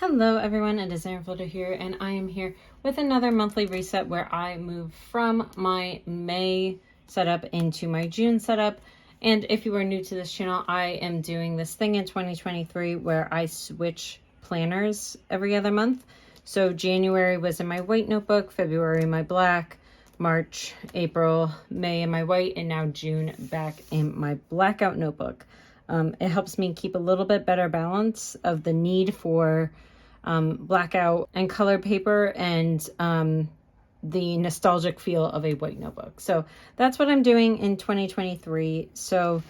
Hello everyone, it is Erin Folder here, and I am here with another monthly reset where I move from my May setup into my June setup. And if you are new to this channel, I am doing this thing in 2023 where I switch planners every other month. So January was in my white notebook, February in my black, March, April, May in my white, and now June back in my blackout notebook. It helps me keep a little bit better balance of the need for blackout and color paper and the nostalgic feel of a white notebook. So that's what I'm doing in 2023. So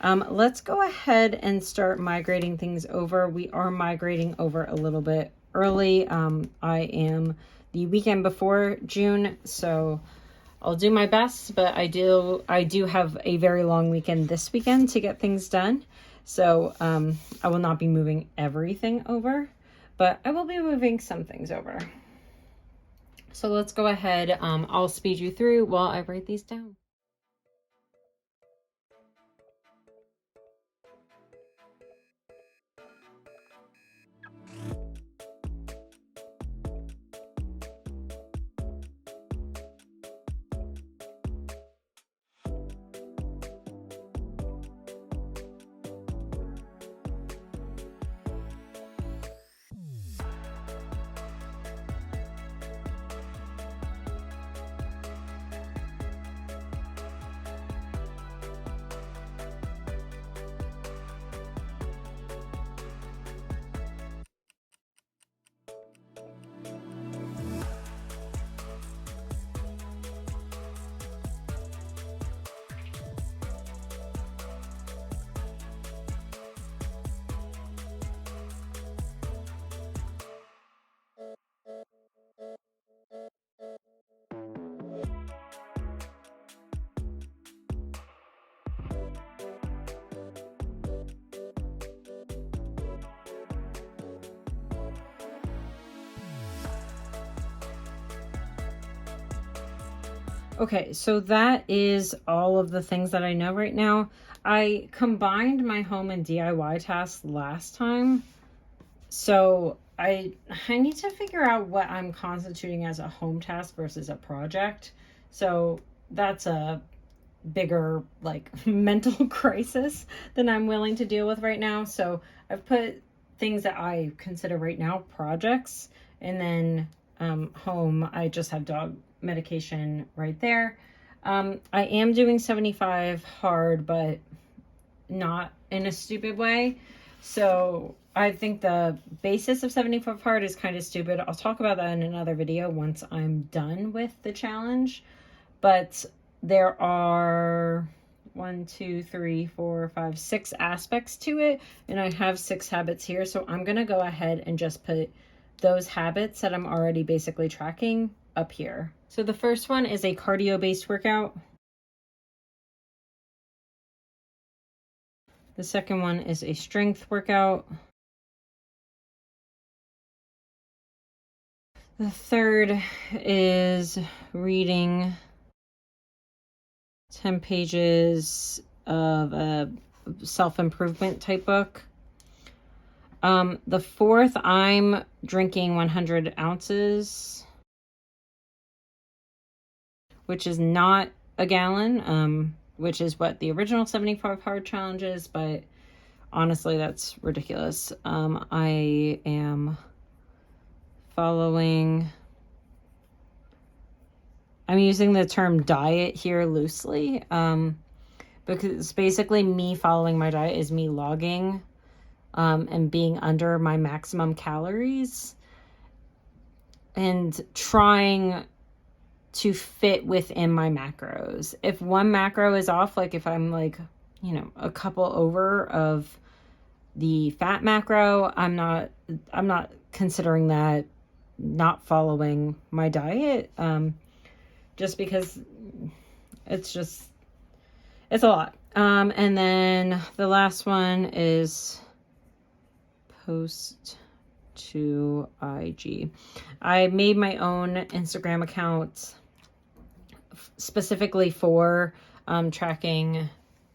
let's go ahead and start migrating things over. We are migrating over a little bit early. I am the weekend before June, so I'll do my best, but I do have a very long weekend this weekend to get things done. So I will not be moving everything over, but I will be moving some things over. So let's go ahead. I'll speed you through while I write these down. Okay, so that is all of the things that I know right now. I combined my home and DIY tasks last time, so I need to figure out what I'm constituting as a home task versus a project. So that's a bigger like mental crisis than I'm willing to deal with right now. So I've put things that I consider right now projects, and then home, I just have dog medication right there. I am doing 75 hard, but not in a stupid way. So I think the basis of 75 hard is kind of stupid. I'll talk about that in another video once I'm done with the challenge. But there are 6 aspects to it, and I have 6 habits here. So I'm going to go ahead and just put those habits that I'm already basically tracking up here. So the first one is a cardio-based workout. The second one is a strength workout. The third is reading 10 pages of a self-improvement type book. The fourth, I'm drinking 100 ounces, which is not a gallon, which is what the original 75 hard challenge is, but honestly, that's ridiculous. I am following, I'm using the term diet here loosely, because basically me following my diet is me logging and being under my maximum calories and trying to fit within my macros. If one macro is off, like if I'm like, you know, a couple over of the fat macro, I'm not considering that not following my diet, just because it's a lot. And then the last one is post to IG. I made my own Instagram account specifically for tracking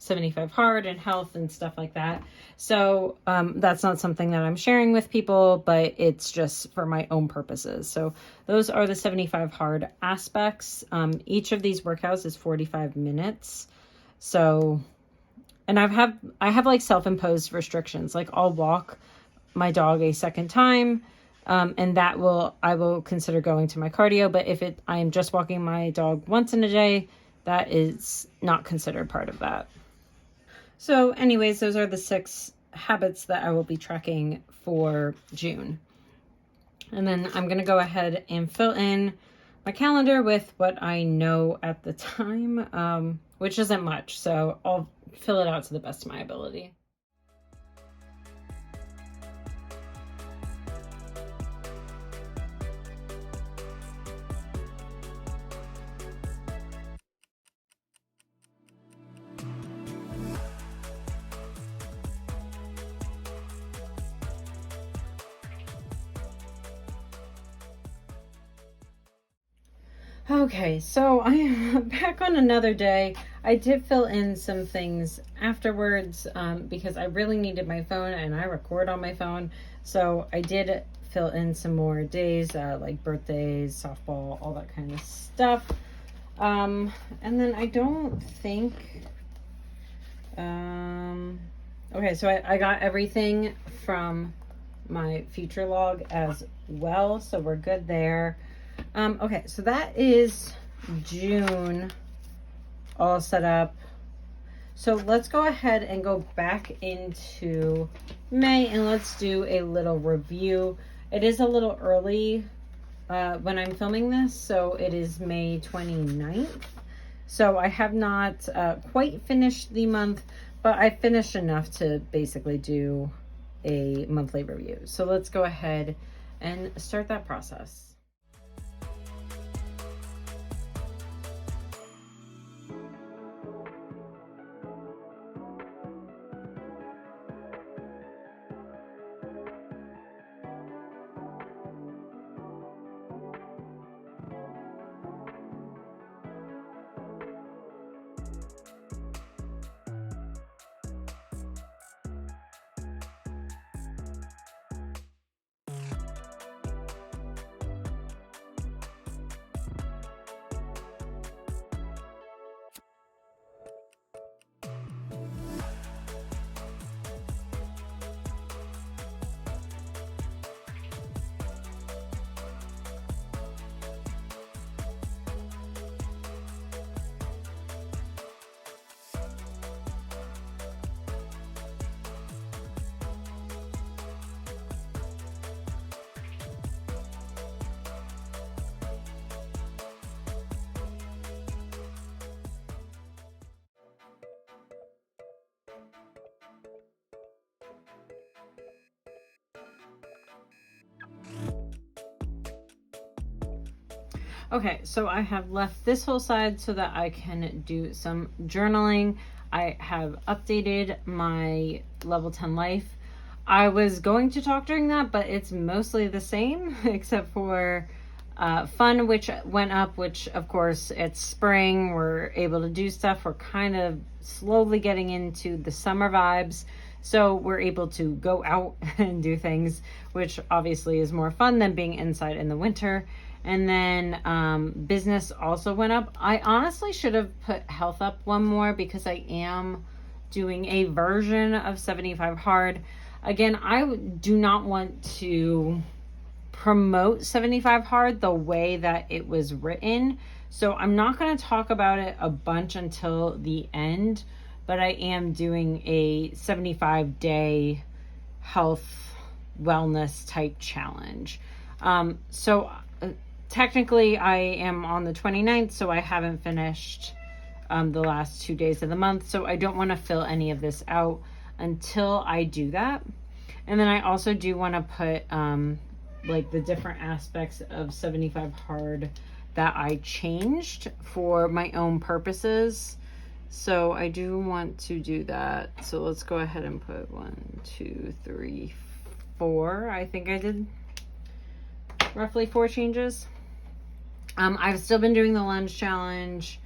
75 hard and health and stuff like that. So that's not something that I'm sharing with people, but it's just for my own purposes. So those are the 75 hard aspects. Each of these workouts is 45 minutes. So, and I have like self-imposed restrictions. Like I'll walk my dog a second time, and I will consider going to my cardio. But if I am just walking my dog once in a day, that is not considered part of that. So anyways, those are the 6 habits that I will be tracking for June. And then I'm going to go ahead and fill in my calendar with what I know at the time, which isn't much. So I'll fill it out to the best of my ability. Okay, so I am back on another day. I did fill in some things afterwards because I really needed my phone, and I record on my phone. So I did fill in some more days, like birthdays, softball, all that kind of stuff. And then I don't think... okay, so I got everything from my future log as well, so we're good there. Okay, so that is June all set up. So let's go ahead and go back into May and let's do a little review. It is a little early when I'm filming this, so it is May 29th. So I have not quite finished the month, but I finished enough to basically do a monthly review. So let's go ahead and start that process. Okay, so I have left this whole side so that I can do some journaling. I have updated my level 10 life. I was going to talk during that, but it's mostly the same except for fun, which went up, which of course it's spring. We're able to do stuff. We're kind of slowly getting into the summer vibes. So we're able to go out and do things, which obviously is more fun than being inside in the winter. And then business also went up. I honestly should have put health up one more because I am doing a version of 75 hard. Again, I do not want to promote 75 hard the way that it was written. So I'm not going to talk about it a bunch until the end, but I am doing a 75-day health wellness type challenge. Technically, I am on the 29th, so I haven't finished the last 2 days of the month. So I don't want to fill any of this out until I do that. And then I also do want to put like the different aspects of 75 hard that I changed for my own purposes. So I do want to do that. So let's go ahead and put 1, 2, 3, 4. I think I did roughly 4 changes. I've still been doing the lunge challenge.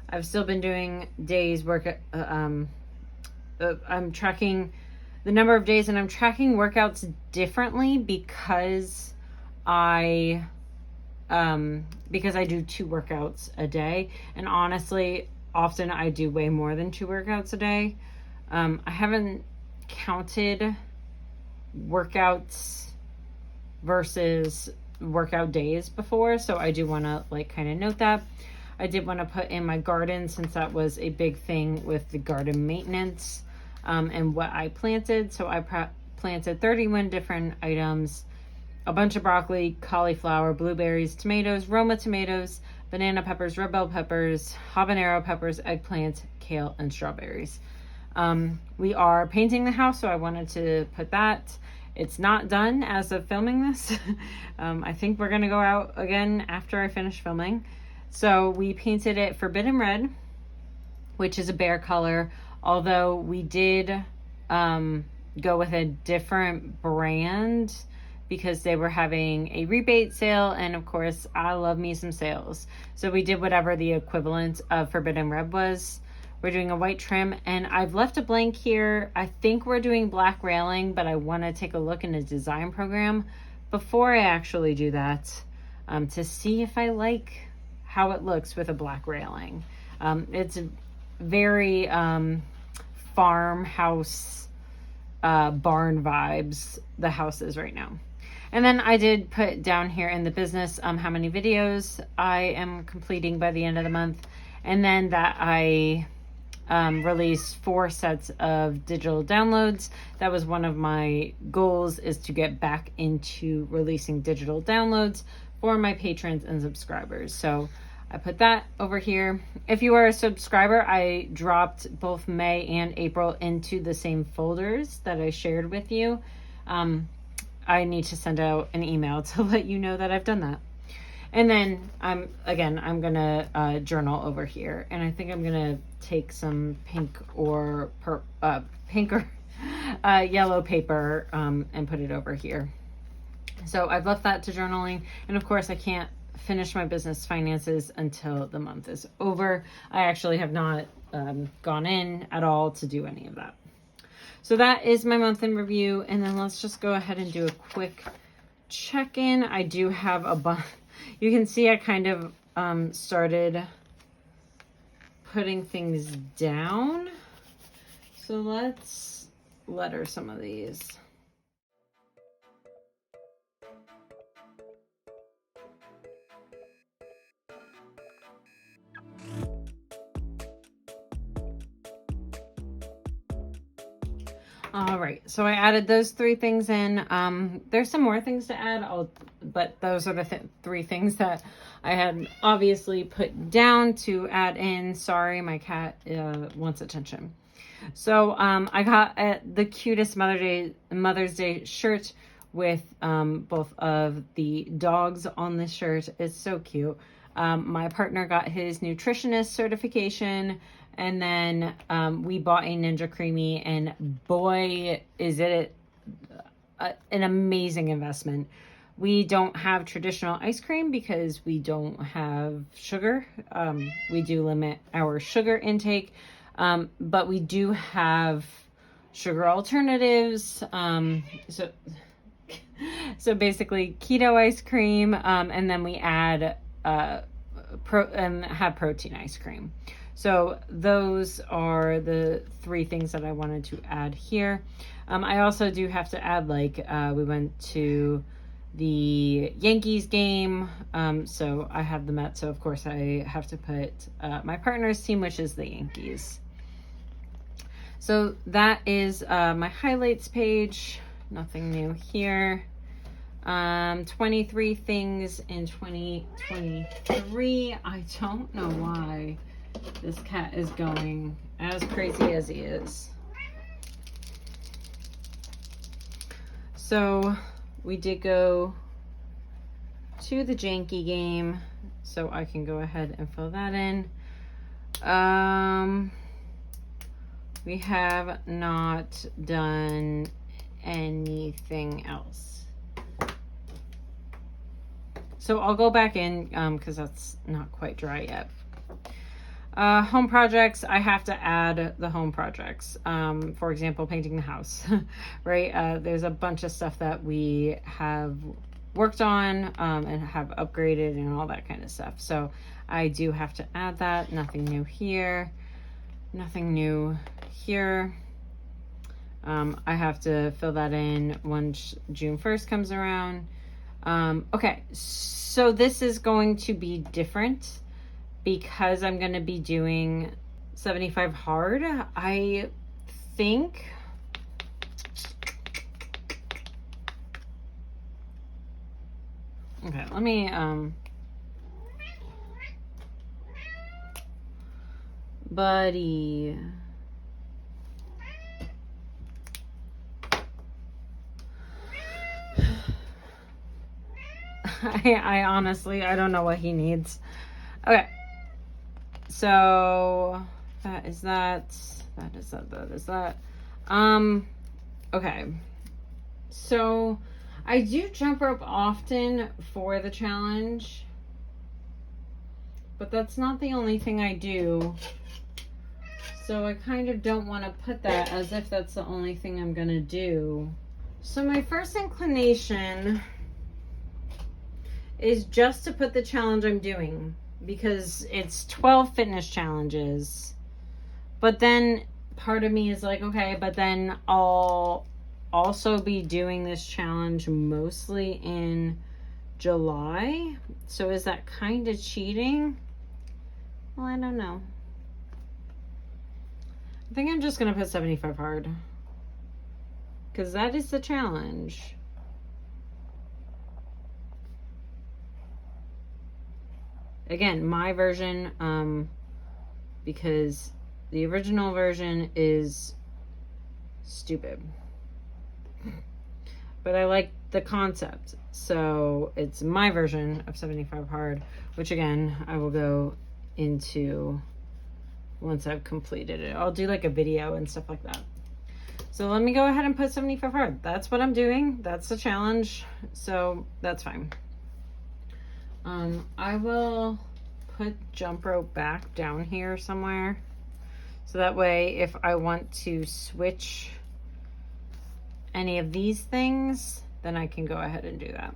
I've still been doing days work I'm tracking the number of days, and I'm tracking workouts differently because I do 2 workouts a day. And honestly, often I do way more than 2 workouts a day. I haven't counted workouts versus workout days before, so I do want to like kind of note that. I did want to put in my garden, since that was a big thing with the garden maintenance, and what I planted. So I planted 31 different items: a bunch of broccoli, cauliflower, blueberries, tomatoes, Roma tomatoes, banana peppers, red bell peppers, habanero peppers, eggplant, kale, and strawberries. We are painting the house, so I wanted to put that. It's not done as of filming this. I think we're going to go out again after I finish filming. So we painted it Forbidden Red, which is a bear color, although we did go with a different brand because they were having a rebate sale, and of course I love me some sales. So we did whatever the equivalent of Forbidden Red was. We're doing a white trim, and I've left a blank here. I think we're doing black railing, but I want to take a look in a design program before I actually do that, to see if I like how it looks with a black railing. It's very farmhouse, barn vibes, the house is right now. And then I did put down here in the business how many videos I am completing by the end of the month, and then that I released 4 sets of digital downloads. That was one of my goals, is to get back into releasing digital downloads for my patrons and subscribers. So I put that over here. If you are a subscriber, I dropped both May and April into the same folders that I shared with you. I need to send out an email to let you know that I've done that. And then I'm gonna journal over here, and I think I'm gonna take some pink or yellow paper and put it over here. So I've left that to journaling, and of course I can't finish my business finances until the month is over. I actually have not gone in at all to do any of that. So that is my month in review, and then let's just go ahead and do a quick check-in. I do have a bunch. You can see I kind of started putting things down. So let's letter some of these. All right, so I added those 3 things in. There's some more things to add, but those are the 3 things that I had obviously put down to add in. Sorry, my cat wants attention. So I got the cutest Mother's Day shirt with both of the dogs on the shirt. It's so cute. My partner got his nutritionist certification, and then we bought a Ninja Creamy, and boy, is it an amazing investment. We don't have traditional ice cream because we don't have sugar. We do limit our sugar intake, but we do have sugar alternatives. So basically keto ice cream, and then we add have protein ice cream. So those are the 3 things that I wanted to add here. I also do have to add, like, we went to the Yankees game, so I have the Mets, so of course I have to put my partner's team, which is the Yankees. So that is my highlights page. Nothing new here. 23 things in 2023. I don't know why this cat is going as crazy as he is. So we did go to the Yankee game, so I can go ahead and fill that in. We have not done anything else. So I'll go back in because that's not quite dry yet. Home projects, I have to add the home projects. For example, painting the house, right? There's a bunch of stuff that we have worked on and have upgraded and all that kind of stuff. So I do have to add that. Nothing new here. Nothing new here. I have to fill that in once June 1st comes around. Okay, so this is going to be different because I'm going to be doing 75 hard. I think okay, let me buddy, I honestly, I don't know what he needs. Okay. So that is that. Okay. So I do jump rope often for the challenge, but that's not the only thing I do. So I kind of don't want to put that as if that's the only thing I'm gonna do. So my first inclination is just to put the challenge I'm doing, because it's 12 fitness challenges. But then part of me is like, okay, but then I'll also be doing this challenge mostly in July. So is that kind of cheating? Well, I don't know. I think I'm just going to put 75 hard, because that is the challenge. Again, my version, because the original version is stupid. But I like the concept. So it's my version of 75 hard, which again, I will go into once I've completed it. I'll do like a video and stuff like that. So let me go ahead and put 75 hard. That's what I'm doing. That's the challenge. So that's fine. I will put jump rope back down here somewhere. So that way, if I want to switch any of these things, then I can go ahead and do that.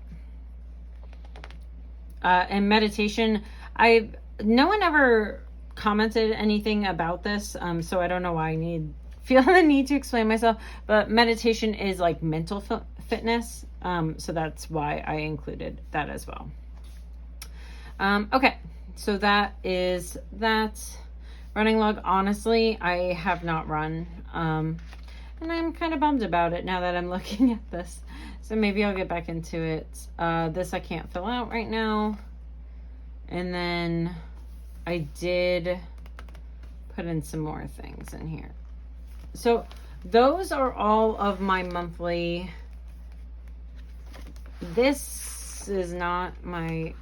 And meditation, no one ever commented anything about this, so I don't know why I feel the need to explain myself, but meditation is like mental fitness, so that's why I included that as well. Okay, so that is that. Running log, honestly, I have not run, and I'm kind of bummed about it now that I'm looking at this, so maybe I'll get back into it. This I can't fill out right now, and then I did put in some more things in here. So those are all of my monthly. This is not my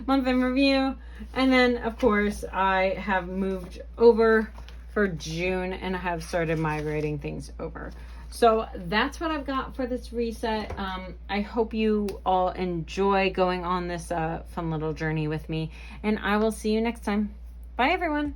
month in review. And then of course I have moved over for June and I have started migrating things over. So that's what I've got for this reset. I hope you all enjoy going on this fun little journey with me, and I will see you next time. Bye everyone.